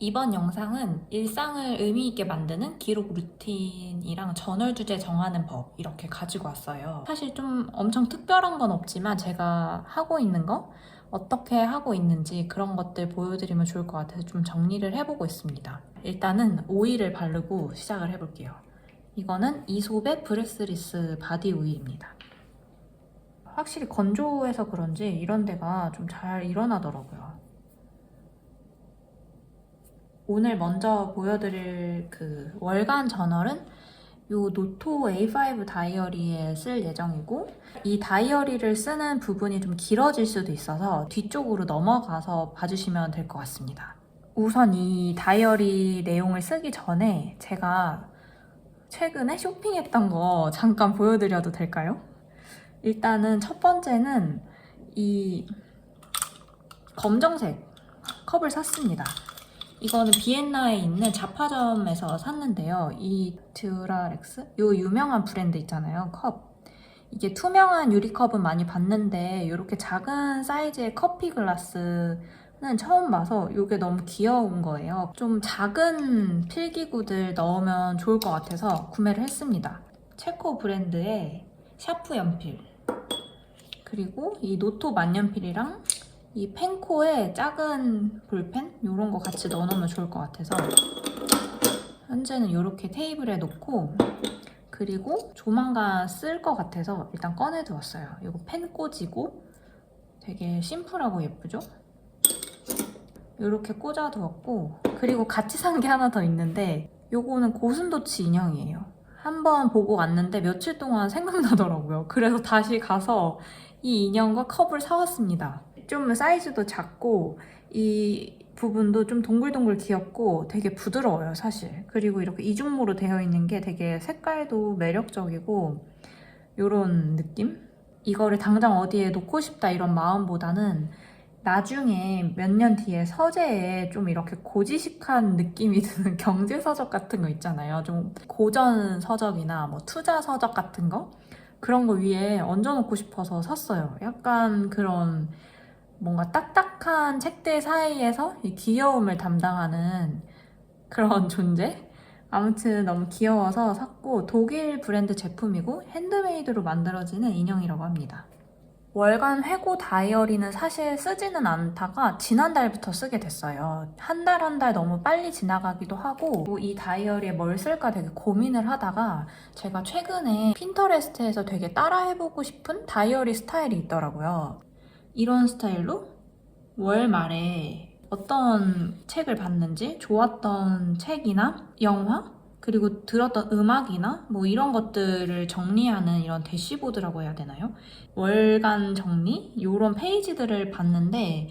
이번 영상은 일상을 의미 있게 만드는 기록 루틴이랑 저널 주제 정하는 법 이렇게 가지고 왔어요. 사실 좀 엄청 특별한 건 없지만 제가 하고 있는 거 어떻게 하고 있는지 그런 것들 보여드리면 좋을 것 같아서 좀 정리를 해보고 있습니다. 일단은 오일을 바르고 시작을 해볼게요. 이거는 이솝의 브렉스리스 바디 오일입니다. 확실히 건조해서 그런지 이런 데가 좀 잘 일어나더라고요. 오늘 먼저 보여드릴 그 월간 저널은 요 노토 A5 다이어리에 쓸 예정이고, 이 다이어리를 쓰는 부분이 좀 길어질 수도 있어서 뒤쪽으로 넘어가서 봐주시면 될 것 같습니다. 우선 이 다이어리 내용을 쓰기 전에 제가 최근에 쇼핑했던 거 잠깐 보여드려도 될까요? 일단은 첫 번째는 이 검정색 컵을 샀습니다. 이거는 비엔나에 있는 잡화점에서 샀는데요. 이 듀라렉스? 요 유명한 브랜드 있잖아요. 컵. 이게 투명한 유리컵은 많이 봤는데 이렇게 작은 사이즈의 커피 글라스는 처음 봐서 이게 너무 귀여운 거예요. 좀 작은 필기구들 넣으면 좋을 것 같아서 구매를 했습니다. 체코 브랜드의 샤프 연필, 그리고 이 노토 만년필이랑 이 펜코에 작은 볼펜? 이런 거 같이 넣어놓으면 좋을 것 같아서 현재는 이렇게 테이블에 놓고, 그리고 조만간 쓸 것 같아서 일단 꺼내두었어요. 이거 펜 꽂이고 되게 심플하고 예쁘죠? 이렇게 꽂아두었고, 그리고 같이 산 게 하나 더 있는데 요거는 고슴도치 인형이에요. 한번 보고 왔는데 며칠 동안 생각나더라고요. 그래서 다시 가서 이 인형과 컵을 사왔습니다. 좀 사이즈도 작고 이 부분도 좀 동글동글 귀엽고 되게 부드러워요, 사실. 그리고 이렇게 이중모로 되어 있는 게 되게 색깔도 매력적이고 이런 느낌? 이거를 당장 어디에 놓고 싶다 이런 마음보다는 나중에 몇 년 뒤에 서재에 좀 이렇게 고지식한 느낌이 드는 경제서적 같은 거 있잖아요. 좀 고전 서적이나 뭐 투자 서적 같은 거? 그런 거 위에 얹어놓고 싶어서 샀어요. 약간 그런 뭔가 딱딱한 책들 사이에서 이 귀여움을 담당하는 그런 존재? 아무튼 너무 귀여워서 샀고, 독일 브랜드 제품이고 핸드메이드로 만들어지는 인형이라고 합니다. 월간 회고 다이어리는 사실 쓰지는 않다가 지난달부터 쓰게 됐어요. 한 달 한 달 너무 빨리 지나가기도 하고, 이 다이어리에 뭘 쓸까 되게 고민을 하다가 제가 최근에 핀터레스트에서 되게 따라해보고 싶은 다이어리 스타일이 있더라고요. 이런 스타일로 월 말에 어떤 책을 봤는지, 좋았던 책이나 영화, 그리고 들었던 음악이나 뭐 이런 것들을 정리하는 이런 대시보드라고 해야 되나요? 월간 정리? 이런 페이지들을 봤는데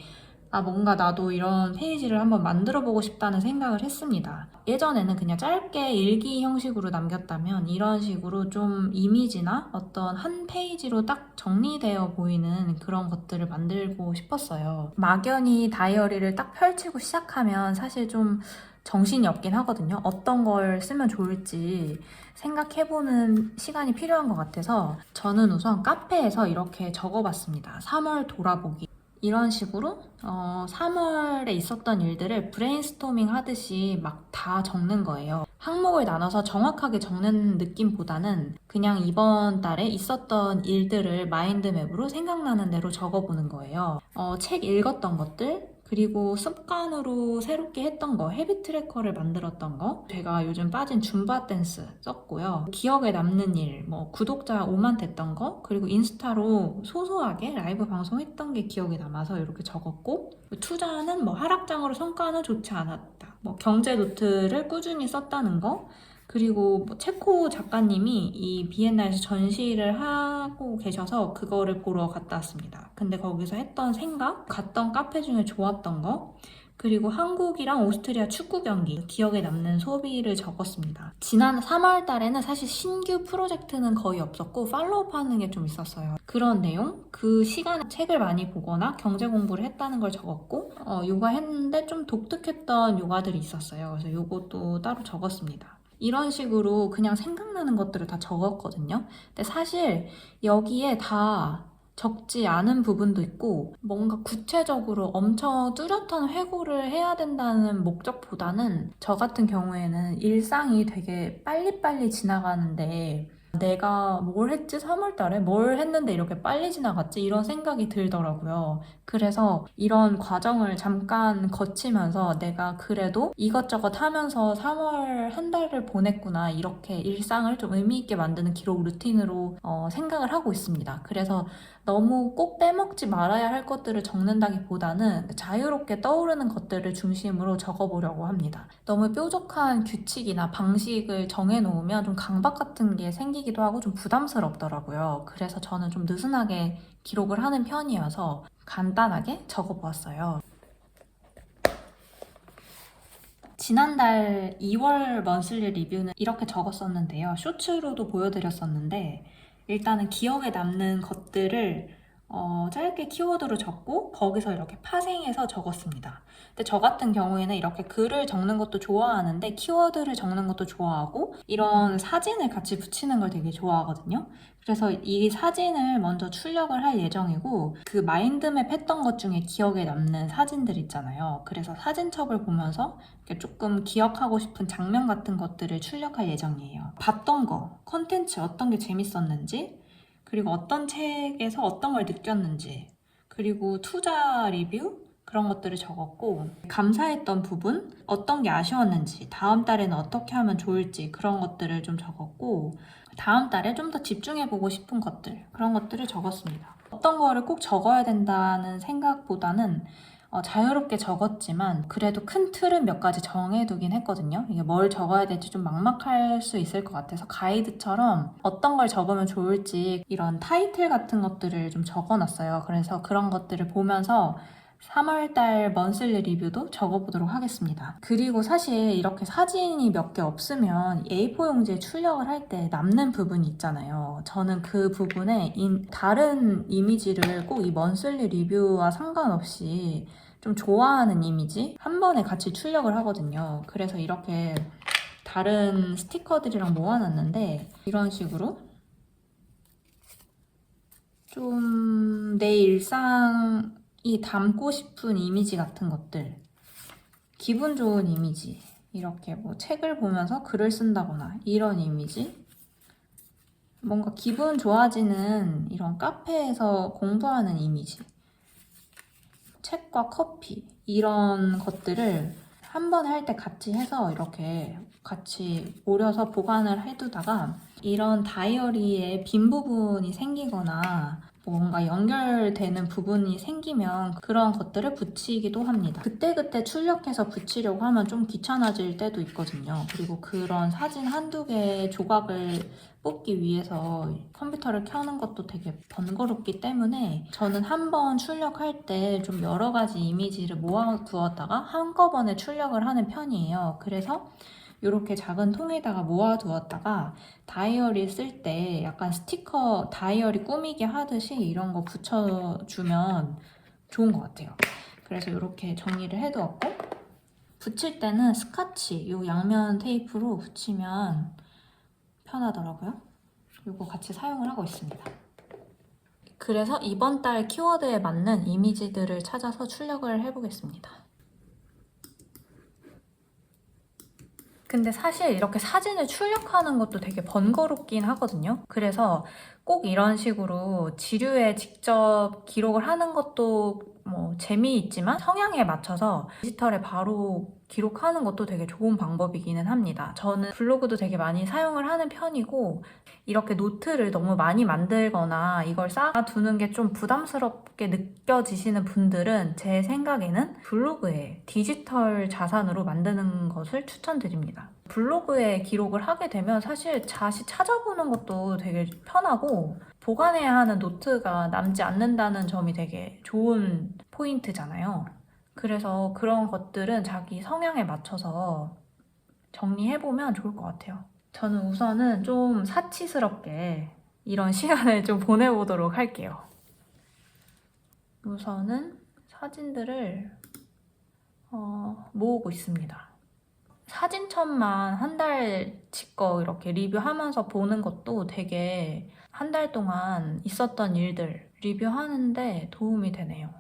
뭔가 나도 이런 페이지를 한번 만들어 보고 싶다는 생각을 했습니다. 예전에는 그냥 짧게 일기 형식으로 남겼다면 이런 식으로 좀 이미지나 어떤 한 페이지로 딱 정리되어 보이는 그런 것들을 만들고 싶었어요. 막연히 다이어리를 딱 펼치고 시작하면 사실 좀 정신이 없긴 하거든요. 어떤 걸 쓰면 좋을지 생각해보는 시간이 필요한 것 같아서 저는 우선 카페에서 이렇게 적어봤습니다. 3월 돌아보기. 이런 식으로 3월에 있었던 일들을 브레인스토밍 하듯이 막 다 적는 거예요. 항목을 나눠서 정확하게 적는 느낌보다는 그냥 이번 달에 있었던 일들을 마인드맵으로 생각나는 대로 적어보는 거예요. 책 읽었던 것들, 그리고 습관으로 새롭게 했던 거, 헤비 트래커를 만들었던 거, 제가 요즘 빠진 줌바 댄스 썼고요. 기억에 남는 일, 뭐 구독자 5만 됐던 거, 그리고 인스타로 소소하게 라이브 방송했던 게 기억에 남아서 이렇게 적었고, 투자는 뭐 하락장으로 성과는 좋지 않았다. 뭐 경제 노트를 꾸준히 썼다는 거, 그리고 뭐 체코 작가님이 이 비엔나에서 전시를 하고 계셔서 그거를 보러 갔다 왔습니다. 근데 거기서 했던 생각, 갔던 카페 중에 좋았던 거, 그리고 한국이랑 오스트리아 축구 경기, 기억에 남는 소비를 적었습니다. 지난 3월 달에는 사실 신규 프로젝트는 거의 없었고 팔로우업 하는 게 좀 있었어요. 그런 내용, 그 시간에 책을 많이 보거나 경제 공부를 했다는 걸 적었고, 요가 했는데 좀 독특했던 요가들이 있었어요. 그래서 요것도 따로 적었습니다. 이런 식으로 그냥 생각나는 것들을 다 적었거든요. 근데 사실 여기에 다 적지 않은 부분도 있고 뭔가 구체적으로 엄청 뚜렷한 회고를 해야 된다는 목적보다는 저 같은 경우에는 일상이 되게 빨리빨리 지나가는데 내가 뭘 했지? 3월 달에 뭘 했는데 이렇게 빨리 지나갔지? 이런 생각이 들더라고요. 그래서 이런 과정을 잠깐 거치면서 내가 그래도 이것저것 하면서 3월 한 달을 보냈구나, 이렇게 일상을 좀 의미 있게 만드는 기록 루틴으로 생각을 하고 있습니다. 그래서 너무 꼭 빼먹지 말아야 할 것들을 적는다기보다는 자유롭게 떠오르는 것들을 중심으로 적어보려고 합니다. 너무 뾰족한 규칙이나 방식을 정해놓으면 좀 강박 같은 게 생기기도 하고 좀 부담스럽더라고요. 그래서 저는 좀 느슨하게 기록을 하는 편이어서 간단하게 적어보았어요. 지난달 2월 먼슬리 리뷰는 이렇게 적었었는데요. 쇼츠로도 보여드렸었는데 일단은 기억에 남는 것들을 짧게 키워드로 적고 거기서 이렇게 파생해서 적었습니다. 근데 저 같은 경우에는 이렇게 글을 적는 것도 좋아하는데 키워드를 적는 것도 좋아하고 이런 사진을 같이 붙이는 걸 되게 좋아하거든요. 그래서 이 사진을 먼저 출력을 할 예정이고 그 마인드맵 했던 것 중에 기억에 남는 사진들 있잖아요. 그래서 사진첩을 보면서 이렇게 조금 기억하고 싶은 장면 같은 것들을 출력할 예정이에요. 봤던 거, 컨텐츠 어떤 게 재밌었는지, 그리고 어떤 책에서 어떤 걸 느꼈는지, 그리고 투자 리뷰 그런 것들을 적었고 감사했던 부분, 어떤 게 아쉬웠는지, 다음 달에는 어떻게 하면 좋을지 그런 것들을 좀 적었고 다음 달에 좀 더 집중해보고 싶은 것들, 그런 것들을 적었습니다. 어떤 거를 꼭 적어야 된다는 생각보다는 자유롭게 적었지만 그래도 큰 틀은 몇 가지 정해두긴 했거든요. 이게 뭘 적어야 될지 좀 막막할 수 있을 것 같아서 가이드처럼 어떤 걸 적으면 좋을지 이런 타이틀 같은 것들을 좀 적어놨어요. 그래서 그런 것들을 보면서 3월달 먼슬리 리뷰도 적어보도록 하겠습니다. 그리고 사실 이렇게 사진이 몇 개 없으면 A4 용지에 출력을 할 때 남는 부분이 있잖아요. 저는 그 부분에 다른 이미지를 꼭 이 먼슬리 리뷰와 상관없이 좀 좋아하는 이미지 한 번에 같이 출력을 하거든요. 그래서 이렇게 다른 스티커들이랑 모아놨는데 이런 식으로 좀 내 일상이 담고 싶은 이미지 같은 것들, 기분 좋은 이미지, 이렇게 뭐 책을 보면서 글을 쓴다거나 이런 이미지, 뭔가 기분 좋아지는 이런 카페에서 공부하는 이미지, 책과 커피 이런 것들을 한 번에 할 때 같이 해서 이렇게 같이 오려서 보관을 해두다가 이런 다이어리에 빈 부분이 생기거나 뭔가 연결되는 부분이 생기면 그런 것들을 붙이기도 합니다. 그때그때 출력해서 붙이려고 하면 좀 귀찮아질 때도 있거든요. 그리고 그런 사진 한두 개의 조각을 뽑기 위해서 컴퓨터를 켜는 것도 되게 번거롭기 때문에 저는 한 번 출력할 때 좀 여러 가지 이미지를 모아두었다가 한꺼번에 출력을 하는 편이에요. 그래서 이렇게 작은 통에다가 모아두었다가 다이어리 쓸 때 약간 스티커 다이어리 꾸미게 하듯이 이런 거 붙여주면 좋은 것 같아요. 그래서 이렇게 정리를 해두었고 붙일 때는 스카치 이 양면 테이프로 붙이면 편하더라고요. 이거 같이 사용을 하고 있습니다. 그래서 이번 달 키워드에 맞는 이미지들을 찾아서 출력을 해보겠습니다. 근데 사실 이렇게 사진을 출력하는 것도 되게 번거롭긴 하거든요. 그래서 꼭 이런 식으로 지류에 직접 기록을 하는 것도 뭐 재미있지만 성향에 맞춰서 디지털에 바로 기록하는 것도 되게 좋은 방법이기는 합니다. 저는 블로그도 되게 많이 사용을 하는 편이고 이렇게 노트를 너무 많이 만들거나 이걸 쌓아두는 게 좀 부담스럽게 느껴지시는 분들은 제 생각에는 블로그에 디지털 자산으로 만드는 것을 추천드립니다. 블로그에 기록을 하게 되면 사실 다시 찾아보는 것도 되게 편하고 보관해야 하는 노트가 남지 않는다는 점이 되게 좋은 포인트잖아요. 그래서 그런 것들은 자기 성향에 맞춰서 정리해보면 좋을 것 같아요. 저는 우선은 좀 사치스럽게 이런 시간을 좀 보내보도록 할게요. 우선은 사진들을 모으고 있습니다. 사진첩만 한 달치 거 이렇게 리뷰하면서 보는 것도 되게 한 달 동안 있었던 일들 리뷰하는데 도움이 되네요.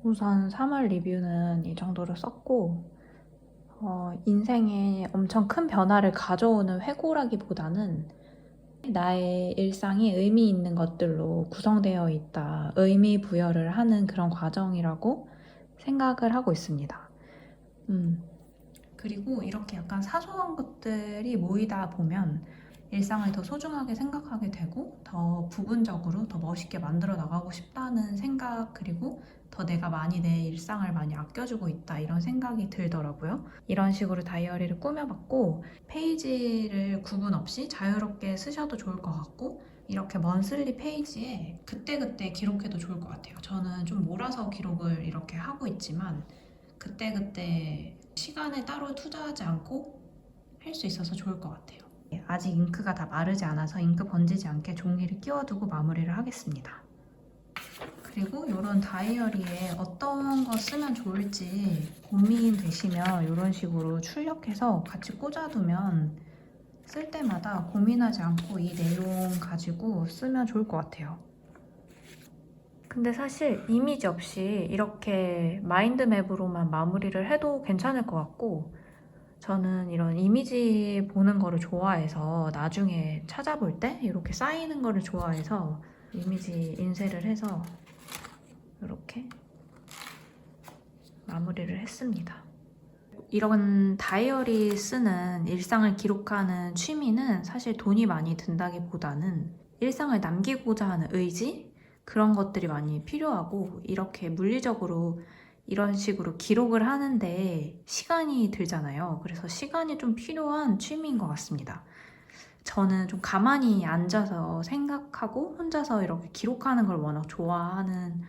우선 3월 리뷰는 이 정도로 썼고 인생에 엄청 큰 변화를 가져오는 회고라기보다는 나의 일상이 의미 있는 것들로 구성되어 있다. 의미 부여를 하는 그런 과정이라고 생각을 하고 있습니다. 그리고 이렇게 약간 사소한 것들이 모이다 보면 일상을 더 소중하게 생각하게 되고 더 부분적으로 더 멋있게 만들어 나가고 싶다는 생각, 그리고 더 내가 많이 내 일상을 많이 아껴주고 있다 이런 생각이 들더라고요. 이런 식으로 다이어리를 꾸며봤고 페이지를 구분 없이 자유롭게 쓰셔도 좋을 것 같고 이렇게 먼슬리 페이지에 그때그때 기록해도 좋을 것 같아요. 저는 좀 몰아서 기록을 이렇게 하고 있지만 그때그때 시간을 따로 투자하지 않고 할 수 있어서 좋을 것 같아요. 아직 잉크가 다 마르지 않아서 잉크 번지지 않게 종이를 끼워두고 마무리를 하겠습니다. 그리고 이런 다이어리에 어떤 거 쓰면 좋을지 고민되시면 이런 식으로 출력해서 같이 꽂아두면 쓸 때마다 고민하지 않고 이 내용 가지고 쓰면 좋을 것 같아요. 근데 사실 이미지 없이 이렇게 마인드맵으로만 마무리를 해도 괜찮을 것 같고 저는 이런 이미지 보는 거를 좋아해서 나중에 찾아볼 때 이렇게 쌓이는 거를 좋아해서 이미지 인쇄를 해서 이렇게 마무리를 했습니다. 이런 다이어리 쓰는 일상을 기록하는 취미는 사실 돈이 많이 든다기보다는 일상을 남기고자 하는 의지? 그런 것들이 많이 필요하고 이렇게 물리적으로 이런 식으로 기록을 하는데 시간이 들잖아요. 그래서 시간이 좀 필요한 취미인 것 같습니다. 저는 좀 가만히 앉아서 생각하고 혼자서 이렇게 기록하는 걸 워낙 좋아하는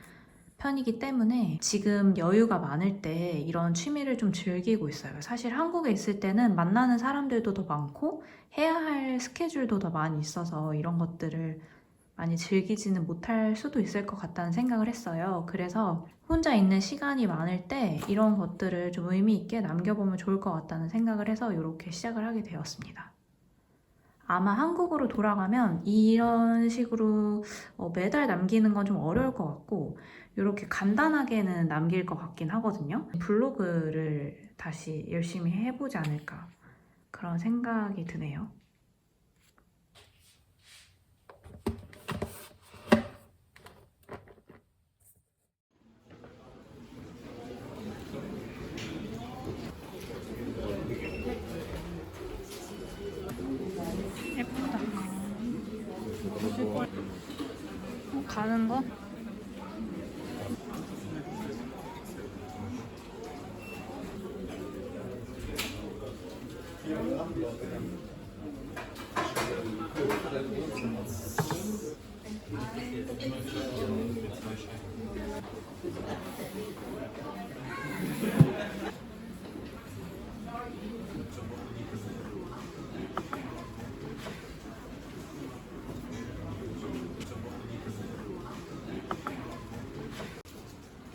편이기 때문에 지금 여유가 많을 때 이런 취미를 좀 즐기고 있어요. 사실 한국에 있을 때는 만나는 사람들도 더 많고 해야 할 스케줄도 더 많이 있어서 이런 것들을 많이 즐기지는 못할 수도 있을 것 같다는 생각을 했어요. 그래서 혼자 있는 시간이 많을 때 이런 것들을 좀 의미 있게 남겨보면 좋을 것 같다는 생각을 해서 이렇게 시작을 하게 되었습니다. 아마 한국으로 돌아가면 이런 식으로 매달 남기는 건 좀 어려울 것 같고 이렇게 간단하게는 남길 것 같긴 하거든요. 블로그를 다시 열심히 해보지 않을까 그런 생각이 드네요. 예쁘다. 가는 거?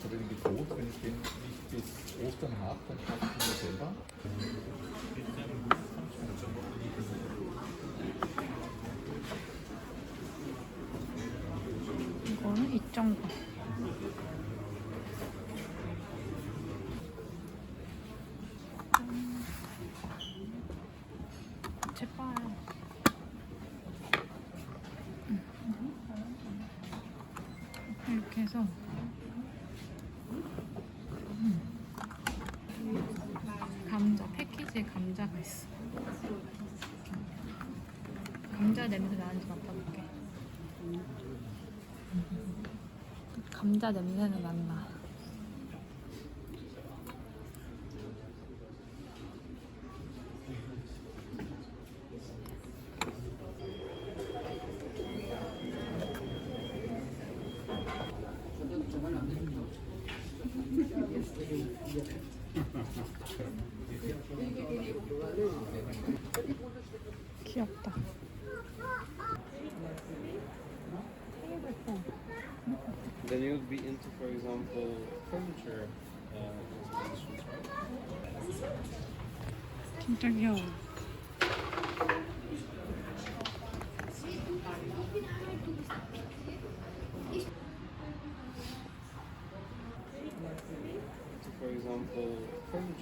Oder im Gebot, wenn ich den nicht bis Ostern habe, dann kaufe ich mir selber. 이거는 2.9. 제발. 이렇게 해서 감자, 패키지에 감자가 있어. 감자 냄새 나는지 맡아볼게. 감자 냄새는 안 나. 귀엽다. Then you would be into, for example, furniture installations, right? 진짜 귀여워.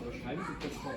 Aber schreiben Sie das doch.